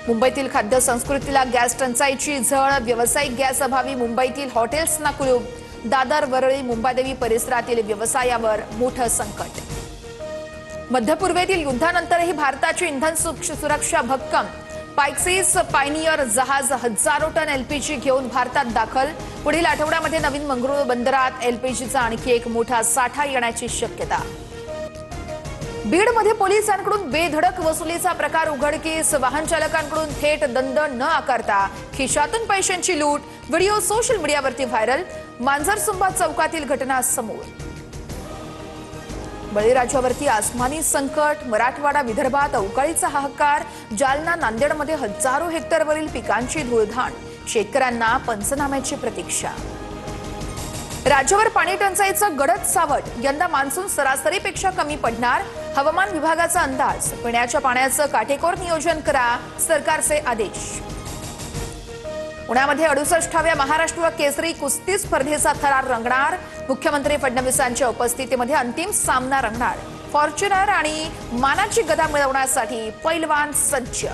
मुंबईतील खाद्य संस्कृतीला गॅस टंचाईची झळ, व्यावसायिक गॅस अभावी मुंबईतील हॉटेल्सना कुलूप, दादर वरळी मुंबादेवी परिसरातील व्यवसायावर मोठं संकट। मध्य पूर्वेतील युद्धानंतरही भारताची इंधन सुरक्षा भक्कम, पायक्सीस पायनियर जहाज हजारो टन एलपीजी घेऊन भारतात दाखल, पुढील आठवड्यामध्ये नवीन मंगळूर बंदरात एलपीजीचा आणखी एक मोठा साठा येण्याची शक्यता। बीडमध्ये पोलिसांकडून बेधडक वसुलीचा प्रकार उघडकीस, वाहन चालकांकडून थेट दंड न आकारता खिशातून पैशांची लूट, व्हिडिओ सोशल मीडियावरती व्हायरल, मांजरसुंबा चौकातील घटना समोर। बळीराजावरती आसमानी संकट, मराठवाडा विदर्भात अवकाळीचा हाहाकार, जालना नांदेडमध्ये हजारो हेक्टरवरील पिकांची धुळधाण, शेतकऱ्यांना पंचनाम्याची प्रतीक्षा। राज्यावर पाणी टंचाईचं गडद सावट, यंदा मान्सून सरासरीपेक्षा कमी पडणार, हवामान विभागाचा अंदाज, पिण्याच्या पाण्याचं काटेकोर नियोजन करा, सरकारचे आदेश। पुण्यामध्ये 68व्या महाराष्ट्र केसरी कुस्ती स्पर्धेचा थरार रंगणार, मुख्यमंत्री फडणवीसांच्या उपस्थितीमध्ये अंतिम सामना रंगणार, फॉर्च्युनर आणि मानाची गदा मिळवण्यासाठी पैलवान सज्ज।